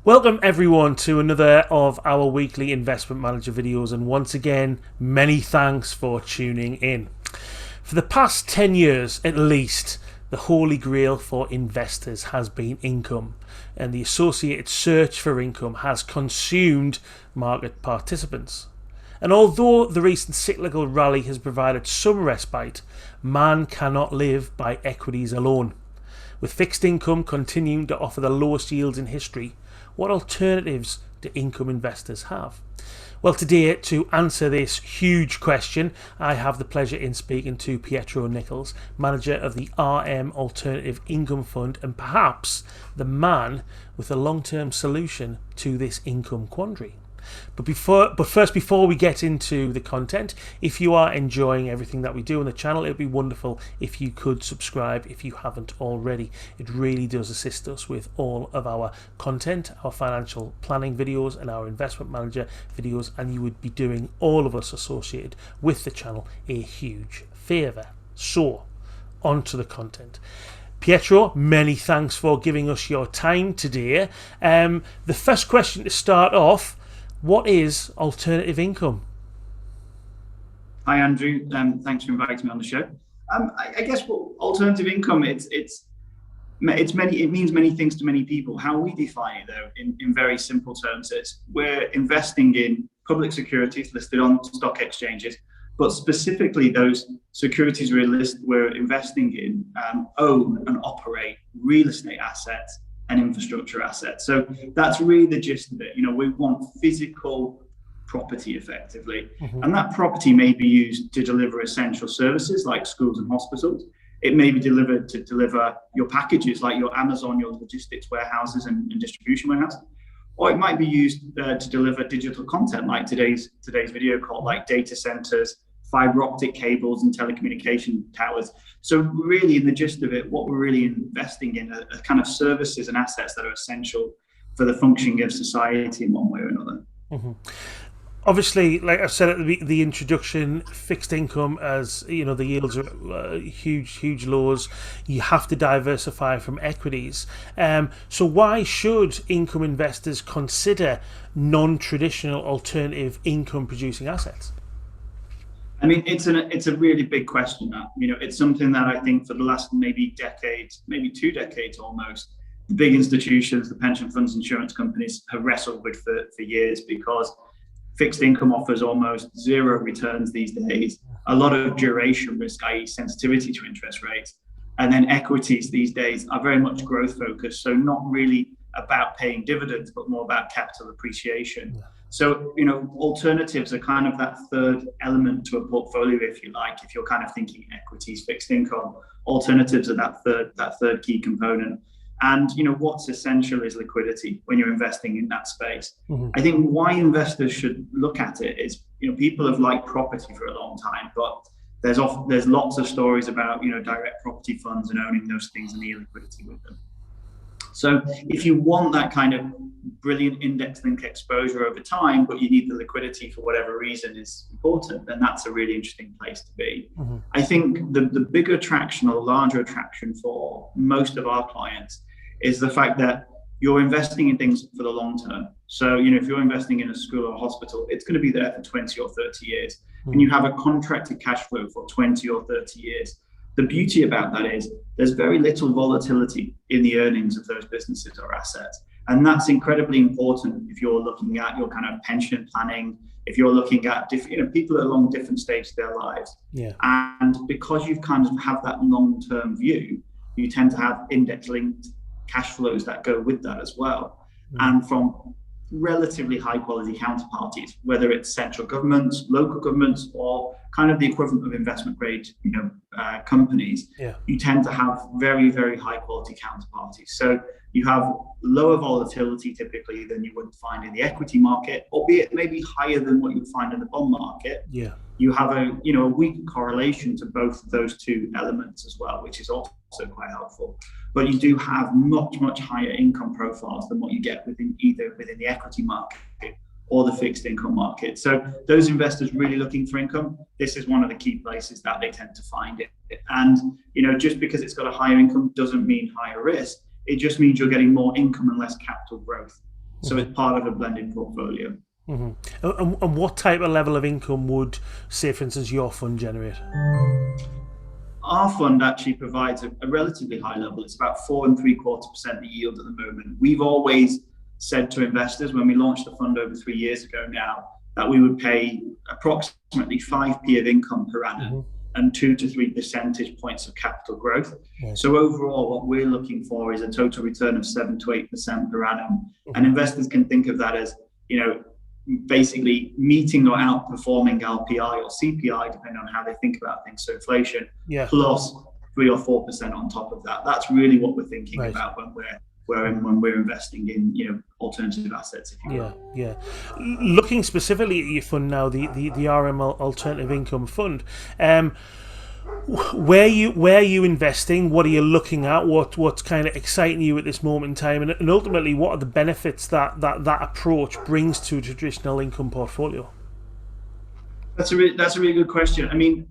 Welcome everyone to another of our weekly investment manager videos, and once again many thanks for tuning in. For the past 10 years at least, the holy grail for investors has been income, and the associated search for income has consumed market participants. And although the recent cyclical rally has provided some respite, man cannot live by equities alone. With fixed income continuing to offer the lowest yields in history, what alternatives do income investors have? Well, today, to answer this huge question, I have the pleasure in speaking to Pietro Nicholls, manager of the RM Alternative Income Fund, and perhaps the man with a long-term solution to this income quandary. But first, before we get into the content, if you are enjoying everything that we do on the channel, it would be wonderful if you could subscribe if you haven't already. It really does assist us with all of our content, our financial planning videos and our investment manager videos, and you would be doing all of us associated with the channel a huge favour. So, on to the content. Pietro, many thanks for giving us your time today. The first question to start off: what is alternative income? Hi, Andrew. Thanks for inviting me on the show. I guess what alternative income it means many things to many people. How we define it, though, in very simple terms, is we're investing in public securities listed on stock exchanges, but specifically those securities we're investing in own and operate real estate assets and infrastructure assets. So that's really the gist of it. We want physical property effectively, and that property may be used to deliver essential services like schools and hospitals. It may be delivered to deliver your packages like your Amazon, your logistics warehouses and distribution warehouses, or it might be used to deliver digital content like today's video call, like data centers, fiber optic cables and telecommunication towers. So really, in the gist of it, what we're really investing in are kind of services and assets that are essential for the functioning of society in one way or another. Obviously, like I said at the introduction, fixed income, as you know, the yields are huge lows. You have to diversify from equities. So why should income investors consider non-traditional alternative income producing assets? I mean, it's a really big question. It's something that I think for the last maybe 2 decades almost, the big institutions, the pension funds, insurance companies have wrestled with for years, because fixed income offers almost zero returns these days, a lot of duration risk, i.e. sensitivity to interest rates, and then equities these days are very much growth focused, so not really about paying dividends, but more about capital appreciation. So, alternatives are kind of that third element to a portfolio, if you like. If you're kind of thinking equities, fixed income, alternatives are that third key component. And, what's essential is liquidity when you're investing in that space. I think why investors should look at it is, people have liked property for a long time, but there's lots of stories about, direct property funds and owning those things and the illiquidity with them. So if you want that kind of brilliant index-linked exposure over time, but you need the liquidity for whatever reason is important, then that's a really interesting place to be. I think the bigger attraction or larger attraction for most of our clients is the fact that you're investing in things for the long term. So, if you're investing in a school or a hospital, it's going to be there for 20 or 30 years, and you have a contracted cash flow for 20 or 30 years. The beauty about that is there's very little volatility in the earnings of those businesses or assets. And that's incredibly important if you're looking at your kind of pension planning, if you're looking at different, people are along different stages of their lives. And because you've kind of have that long-term view, you tend to have index-linked cash flows that go with that as well. And from relatively high quality counterparties, whether it's central governments, local governments, or kind of the equivalent of investment grade, companies, you tend to have very, very high quality counterparties. So you have lower volatility typically than you would find in the equity market, albeit maybe higher than what you would find in the bond market. You have a weak correlation to both of those two elements as well, which is also quite helpful. But you do have much higher income profiles than what you get within the equity market or the fixed income market. So those investors really looking for income, this is one of the key places that they tend to find it. And just because it's got a higher income doesn't mean higher risk. It just means you're getting more income and less capital growth. So it's part of a blended portfolio. And what type of level of income would, say, for instance, your fund generate? Our fund actually provides a relatively high level. It's about 4.75% yield at the moment. We've always said to investors when we launched the fund over 3 years ago now that we would pay approximately 5p of income per annum and 2 to 3 percentage points of capital growth. Right. So overall, what we're looking for is a total return of 7 to 8% per annum. And investors can think of that as, basically meeting or outperforming LPI or CPI, depending on how they think about things. So inflation plus 3 or 4% on top of that. That's really what we're thinking about when we're investing in alternative assets, if you will. Yeah. Looking specifically at your fund now, the RM Alternative Income Fund. Where are you investing? What are you looking at? What's kind of exciting you at this moment in time? And ultimately, what are the benefits that approach brings to a traditional income portfolio? That's a really good question. I mean,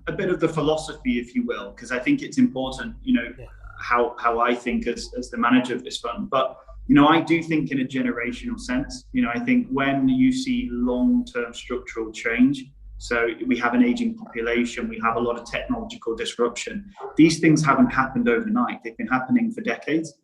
a bit of the philosophy, if you will, because I think it's important, how I think as the manager of this fund. But I do think in a generational sense. I think when you see long-term structural change, so we have an aging population, we have a lot of technological disruption. These things haven't happened overnight. They've been happening for decades.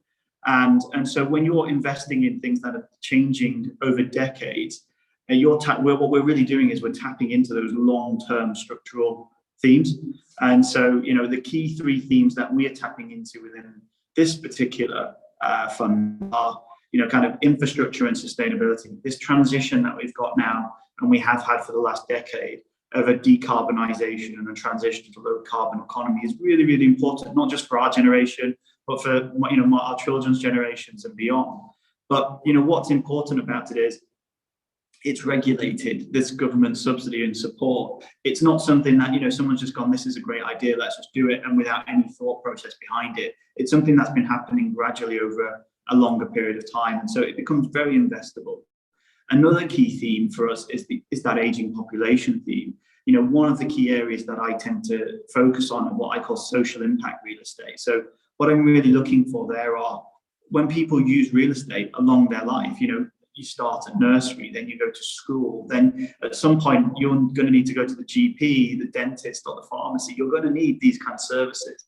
And so when you're investing in things that are changing over decades, what we're really doing is we're tapping into those long-term structural themes. And so, the key 3 themes that we are tapping into within this particular fund are, kind of infrastructure and sustainability. This transition that we've got now, and we have had for the last decade, of a decarbonisation and a transition to low carbon economy is really, really important, not just for our generation, but for our children's generations and beyond. But what's important about it is it's regulated. This government subsidy and support. It's not something that someone's just gone, this is a great idea, let's just do it, and without any thought process behind it. It's something that's been happening gradually over a longer period of time, and so it becomes very investable. Another key theme for us is that aging population theme. One of the key areas that I tend to focus on are what I call social impact real estate. So what I'm really looking for there are when people use real estate along their life, you start at nursery, then you go to school, then at some point you're going to need to go to the GP, the dentist, or the pharmacy. You're going to need these kind of services.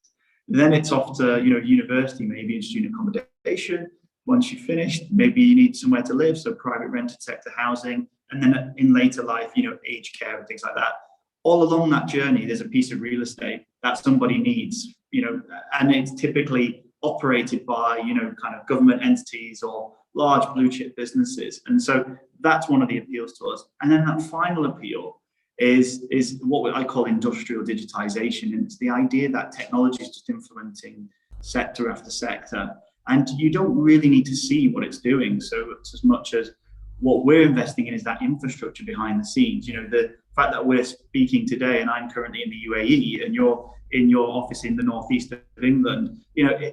Then it's off to university, maybe in student accommodation. Once you've finished, maybe you need somewhere to live, so private rented sector housing, and then in later life, aged care and things like that. All along that journey, there's a piece of real estate that somebody needs, and it's typically operated by, kind of government entities or large blue chip businesses. And so that's one of the appeals to us. And then that final appeal is what I call industrial digitization. And it's the idea that technology is just influencing sector after sector. And you don't really need to see what it's doing. So it's as much as what we're investing in is that infrastructure behind the scenes. The fact that we're speaking today and I'm currently in the UAE and you're in your office in the northeast of England,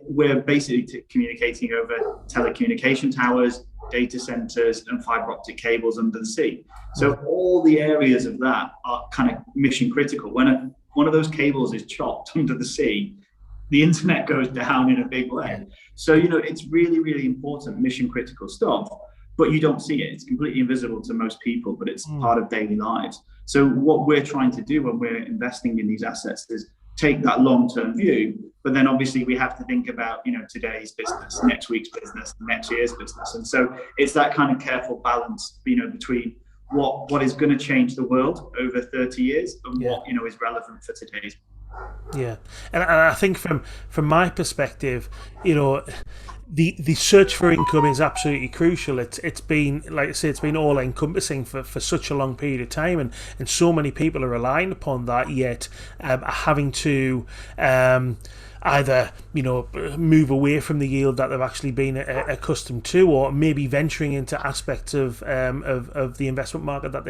we're basically communicating over telecommunication towers, data centers, and fiber optic cables under the sea. So all the areas of that are kind of mission critical. When one of those cables is chopped under the sea, the internet goes down in a big way. So, it's really, really important mission critical stuff, but you don't see it. It's completely invisible to most people, but it's part of daily lives. So what we're trying to do when we're investing in these assets is take that long-term view, but then obviously we have to think about, today's business, next week's business, next year's business. And so it's that kind of careful balance, between what is going to change the world over 30 years and what, is relevant for today's. Yeah, and I think from my perspective, the search for income is absolutely crucial. It's been, like I say, it's been all encompassing for such a long period of time, and so many people are relying upon that, yet are having to either move away from the yield that they've actually been accustomed to, or maybe venturing into aspects of the investment market that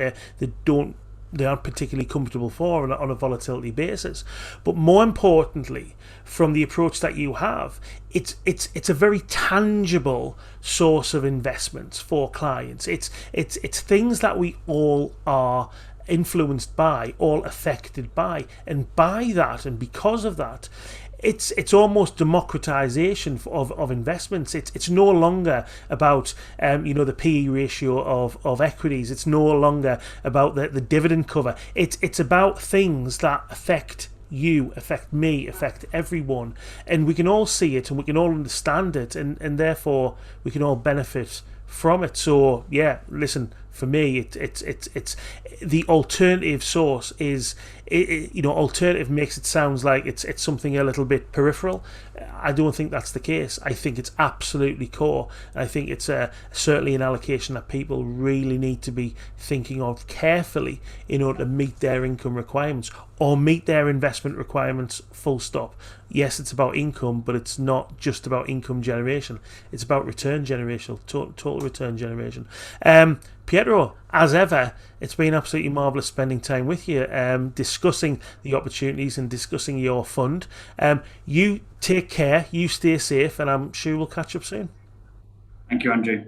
they aren't particularly comfortable for on a volatility basis. But more importantly, from the approach that you have, it's a very tangible source of investments for clients. It's things that we all are influenced by, all affected by, and by that, and because of that, it's almost democratization of investments. It's no longer about the PE ratio of equities. It's no longer about the dividend cover. It's about things that affect you, affect me, affect everyone, and we can all see it and we can all understand it, and therefore we can all benefit from it. So yeah, listen, for me, it's the alternative source is, alternative makes it sound like it's something a little bit peripheral. I don't think that's the case. I think it's absolutely core. I think it's certainly an allocation that people really need to be thinking of carefully in order to meet their income requirements or meet their investment requirements, full stop. Yes, it's about income, but it's not just about income generation. It's about return generation, total return generation. Pietro, as ever, it's been absolutely marvellous spending time with you, discussing the opportunities and discussing your fund. You take care, you stay safe, and I'm sure we'll catch up soon. Thank you, Andrew.